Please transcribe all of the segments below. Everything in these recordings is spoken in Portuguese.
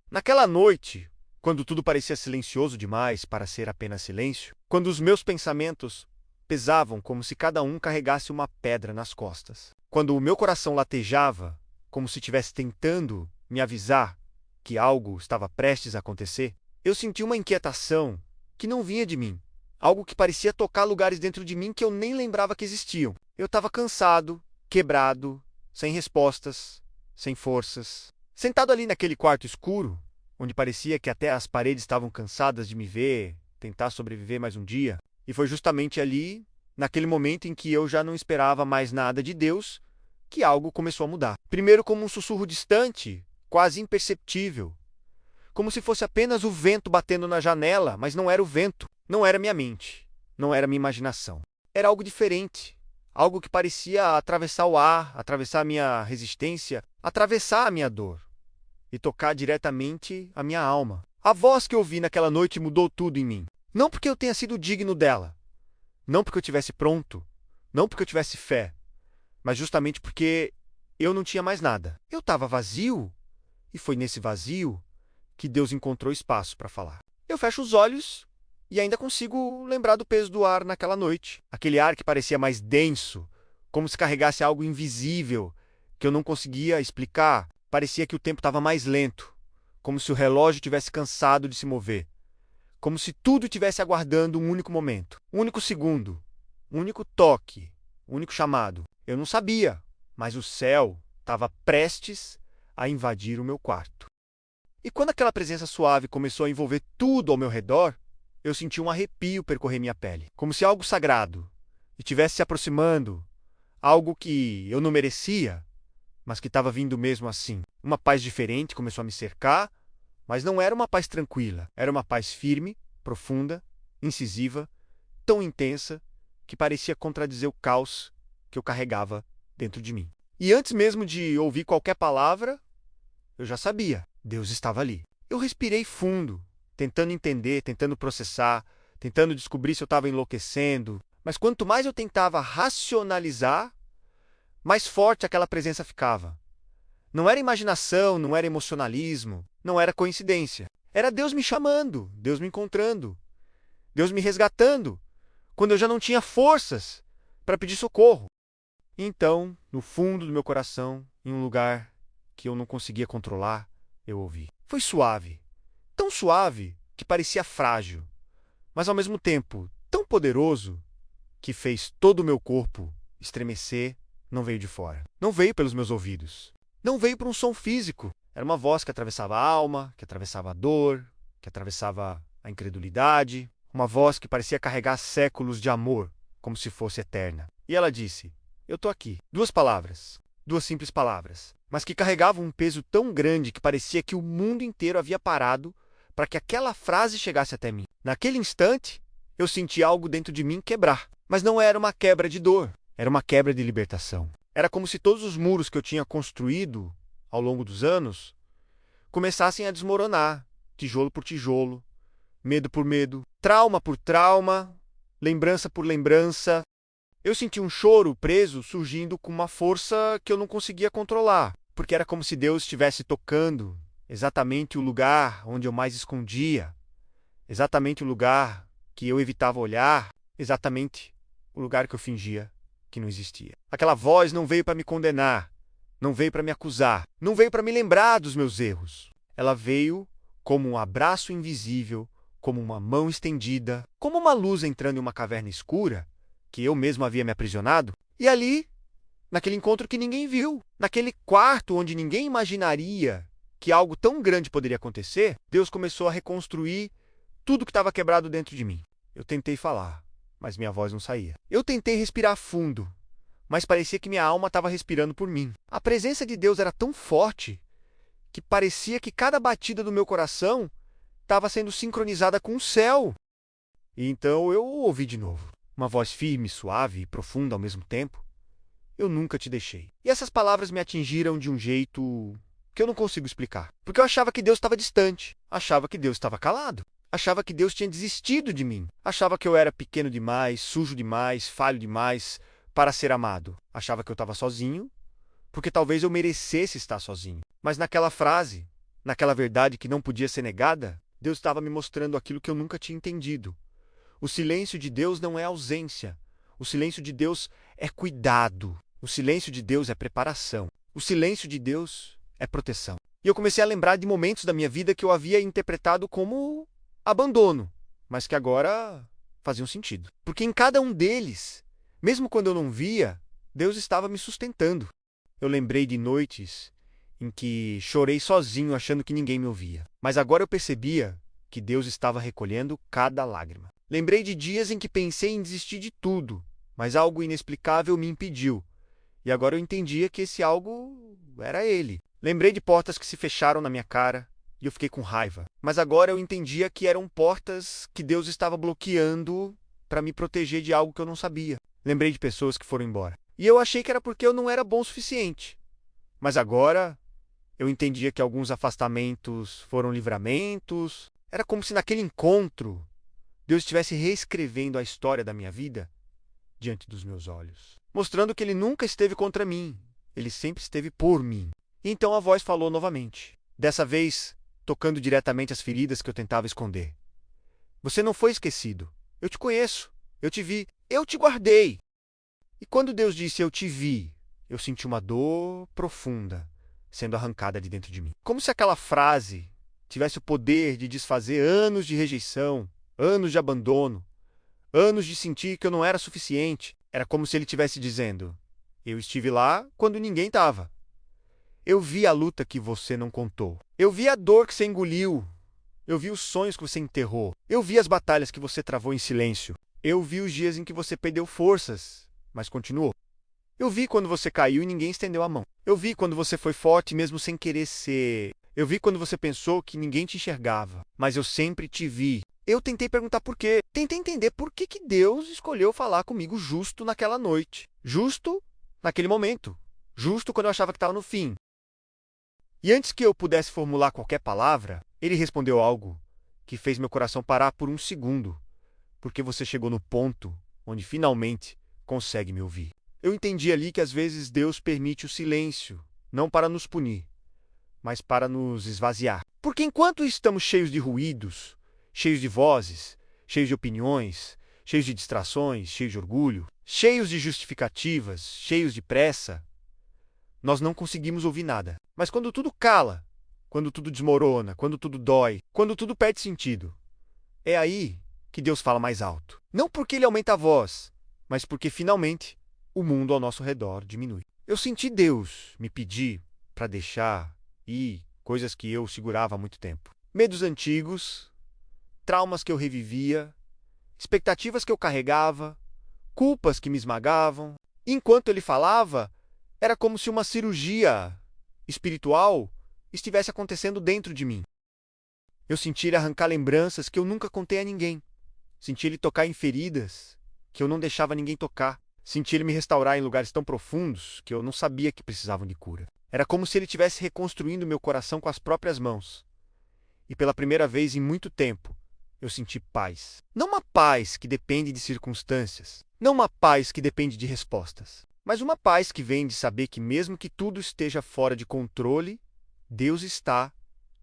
Naquela noite, quando tudo parecia silencioso demais para ser apenas silêncio, quando os meus pensamentos pesavam como se cada um carregasse uma pedra nas costas, quando o meu coração latejava como se estivesse tentando me avisar que algo estava prestes a acontecer, eu senti uma inquietação que não vinha de mim, algo que parecia tocar lugares dentro de mim que eu nem lembrava que existiam. Eu estava cansado, quebrado, sem respostas, sem forças. Sentado ali naquele quarto escuro, onde parecia que até as paredes estavam cansadas de me ver, tentar sobreviver mais um dia, e foi justamente ali, naquele momento em que eu já não esperava mais nada de Deus, que algo começou a mudar. Primeiro como um sussurro distante, quase imperceptível, como se fosse apenas o vento batendo na janela, mas não era o vento, não era minha mente, não era minha imaginação. Era algo diferente, algo que parecia atravessar o ar, atravessar a minha resistência, atravessar a minha dor e tocar diretamente a minha alma. A voz que eu ouvi naquela noite mudou tudo em mim. Não porque eu tenha sido digno dela, não porque eu tivesse pronto, não porque eu tivesse fé, mas justamente porque eu não tinha mais nada. Eu estava vazio, e foi nesse vazio que Deus encontrou espaço para falar. Eu fecho os olhos e ainda consigo lembrar do peso do ar naquela noite. Aquele ar que parecia mais denso, como se carregasse algo invisível que eu não conseguia explicar. Parecia que o tempo estava mais lento, como se o relógio tivesse cansado de se mover, como se tudo estivesse aguardando um único momento, um único segundo, um único toque, um único chamado. Eu não sabia, mas o céu estava prestes a invadir o meu quarto. E quando aquela presença suave começou a envolver tudo ao meu redor, eu senti um arrepio percorrer minha pele, como se algo sagrado estivesse se aproximando, algo que eu não merecia, mas que estava vindo mesmo assim. Uma paz diferente começou a me cercar, mas não era uma paz tranquila, era uma paz firme, profunda, incisiva, tão intensa que parecia contradizer o caos que eu carregava dentro de mim. E antes mesmo de ouvir qualquer palavra, eu já sabia, Deus estava ali. Eu respirei fundo, tentando entender, tentando processar, tentando descobrir se eu estava enlouquecendo, mas quanto mais eu tentava racionalizar, mais forte aquela presença ficava. Não era imaginação, não era emocionalismo, não era coincidência. Era Deus me chamando, Deus me encontrando, Deus me resgatando, quando eu já não tinha forças para pedir socorro. E então, no fundo do meu coração, em um lugar que eu não conseguia controlar, eu ouvi. Foi suave, tão suave que parecia frágil, mas ao mesmo tempo tão poderoso que fez todo o meu corpo estremecer. Não veio de fora, não veio pelos meus ouvidos, não veio por um som físico. Era uma voz que atravessava a alma, que atravessava a dor, que atravessava a incredulidade, uma voz que parecia carregar séculos de amor, como se fosse eterna. E ela disse: "Eu tô aqui." Duas palavras, duas simples palavras, mas que carregavam um peso tão grande que parecia que o mundo inteiro havia parado para que aquela frase chegasse até mim. Naquele instante, eu senti algo dentro de mim quebrar, mas não era uma quebra de dor. Era uma quebra de libertação. Era como se todos os muros que eu tinha construído ao longo dos anos começassem a desmoronar, tijolo por tijolo, medo por medo, trauma por trauma, lembrança por lembrança. Eu senti um choro preso surgindo com uma força que eu não conseguia controlar, porque era como se Deus estivesse tocando exatamente o lugar onde eu mais escondia, exatamente o lugar que eu evitava olhar, exatamente o lugar que eu fingia que não existia. Aquela voz não veio para me condenar, não veio para me acusar, não veio para me lembrar dos meus erros. Ela veio como um abraço invisível, como uma mão estendida, como uma luz entrando em uma caverna escura, que eu mesmo havia me aprisionado, e ali, naquele encontro que ninguém viu, naquele quarto onde ninguém imaginaria que algo tão grande poderia acontecer, Deus começou a reconstruir tudo que estava quebrado dentro de mim. Eu tentei falar, mas minha voz não saía. Eu tentei respirar fundo, mas parecia que minha alma estava respirando por mim. A presença de Deus era tão forte que parecia que cada batida do meu coração estava sendo sincronizada com o céu. E então eu ouvi de novo, uma voz firme, suave e profunda ao mesmo tempo. Eu nunca te deixei. E essas palavras me atingiram de um jeito que eu não consigo explicar. Porque eu achava que Deus estava distante, achava que Deus estava calado. Achava que Deus tinha desistido de mim. Achava que eu era pequeno demais, sujo demais, falho demais para ser amado. Achava que eu estava sozinho, porque talvez eu merecesse estar sozinho. Mas naquela frase, naquela verdade que não podia ser negada, Deus estava me mostrando aquilo que eu nunca tinha entendido. O silêncio de Deus não é ausência. O silêncio de Deus é cuidado. O silêncio de Deus é preparação. O silêncio de Deus é proteção. E eu comecei a lembrar de momentos da minha vida que eu havia interpretado como abandono, mas que agora faziam sentido. Porque em cada um deles, mesmo quando eu não via, Deus estava me sustentando. Eu lembrei de noites em que chorei sozinho achando que ninguém me ouvia. Mas agora eu percebia que Deus estava recolhendo cada lágrima. Lembrei de dias em que pensei em desistir de tudo, mas algo inexplicável me impediu. E agora eu entendia que esse algo era Ele. Lembrei de portas que se fecharam na minha cara e eu fiquei com raiva. Mas agora eu entendia que eram portas que Deus estava bloqueando para me proteger de algo que eu não sabia. Lembrei de pessoas que foram embora. E eu achei que era porque eu não era bom o suficiente. Mas agora eu entendia que alguns afastamentos foram livramentos. Era como se naquele encontro Deus estivesse reescrevendo a história da minha vida diante dos meus olhos, mostrando que Ele nunca esteve contra mim, Ele sempre esteve por mim. E então a voz falou novamente, dessa vez tocando diretamente as feridas que eu tentava esconder. Você não foi esquecido. Eu te conheço. Eu te vi. Eu te guardei. E quando Deus disse eu te vi, eu senti uma dor profunda sendo arrancada de dentro de mim. Como se aquela frase tivesse o poder de desfazer anos de rejeição, anos de abandono, anos de sentir que eu não era suficiente. Era como se Ele estivesse dizendo, eu estive lá quando ninguém estava. Eu vi a luta que você não contou. Eu vi a dor que você engoliu. Eu vi os sonhos que você enterrou. Eu vi as batalhas que você travou em silêncio. Eu vi os dias em que você perdeu forças, mas continuou. Eu vi quando você caiu e ninguém estendeu a mão. Eu vi quando você foi forte mesmo sem querer ser. Eu vi quando você pensou que ninguém te enxergava, mas eu sempre te vi. Eu tentei perguntar por quê. Tentei entender por que Deus escolheu falar comigo justo naquela noite. Justo naquele momento. Justo quando eu achava que estava no fim. E antes que eu pudesse formular qualquer palavra, Ele respondeu algo que fez meu coração parar por um segundo, porque você chegou no ponto onde finalmente consegue me ouvir. Eu entendi ali que às vezes Deus permite o silêncio, não para nos punir, mas para nos esvaziar. Porque enquanto estamos cheios de ruídos, cheios de vozes, cheios de opiniões, cheios de distrações, cheios de orgulho, cheios de justificativas, cheios de pressa, nós não conseguimos ouvir nada. Mas quando tudo cala, quando tudo desmorona, quando tudo dói, quando tudo perde sentido, é aí que Deus fala mais alto. Não porque Ele aumenta a voz, mas porque finalmente o mundo ao nosso redor diminui. Eu senti Deus me pedir para deixar ir coisas que eu segurava há muito tempo. Medos antigos, traumas que eu revivia, expectativas que eu carregava, culpas que me esmagavam. Enquanto Ele falava, era como se uma cirurgia espiritual estivesse acontecendo dentro de mim. Eu senti Ele arrancar lembranças que eu nunca contei a ninguém. Senti Ele tocar em feridas que eu não deixava ninguém tocar. Senti Ele me restaurar em lugares tão profundos que eu não sabia que precisavam de cura. Era como se Ele estivesse reconstruindo meu coração com as próprias mãos. E pela primeira vez em muito tempo, eu senti paz. Não uma paz que depende de circunstâncias. Não uma paz que depende de respostas. Mas uma paz que vem de saber que mesmo que tudo esteja fora de controle, Deus está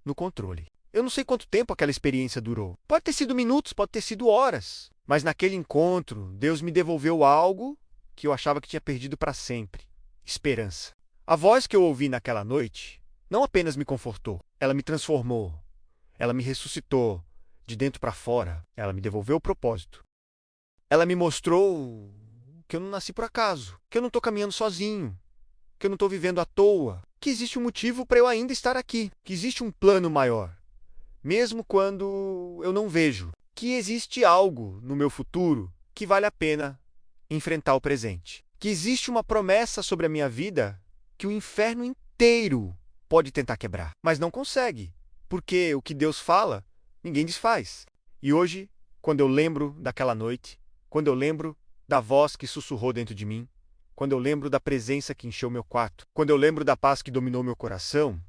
no controle. Eu não sei quanto tempo aquela experiência durou. Pode ter sido minutos, pode ter sido horas. Mas naquele encontro, Deus me devolveu algo que eu achava que tinha perdido para sempre. Esperança. A voz que eu ouvi naquela noite não apenas me confortou, ela me transformou. Ela me ressuscitou de dentro para fora. Ela me devolveu o propósito. Ela me mostrou que eu não nasci por acaso, que eu não estou caminhando sozinho, que eu não estou vivendo à toa, que existe um motivo para eu ainda estar aqui, que existe um plano maior, mesmo quando eu não vejo, que existe algo no meu futuro que vale a pena enfrentar o presente, que existe uma promessa sobre a minha vida que o inferno inteiro pode tentar quebrar, mas não consegue, porque o que Deus fala, ninguém desfaz. E hoje, quando eu lembro daquela noite, quando eu lembro da voz que sussurrou dentro de mim, quando eu lembro da presença que encheu meu quarto, quando eu lembro da paz que dominou meu coração,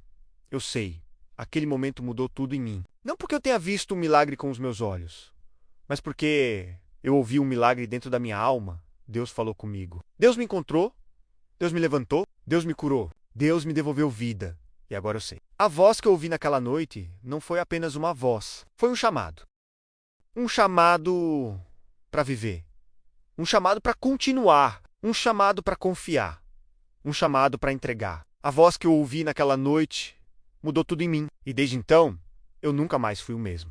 eu sei, aquele momento mudou tudo em mim. Não porque eu tenha visto um milagre com os meus olhos, mas porque eu ouvi um milagre dentro da minha alma. Deus falou comigo. Deus me encontrou, Deus me levantou, Deus me curou, Deus me devolveu vida. E agora eu sei. A voz que eu ouvi naquela noite não foi apenas uma voz, foi um chamado. Um chamado para viver. Um chamado para continuar. Um chamado para confiar. Um chamado para entregar. A voz que eu ouvi naquela noite mudou tudo em mim. E desde então, eu nunca mais fui o mesmo.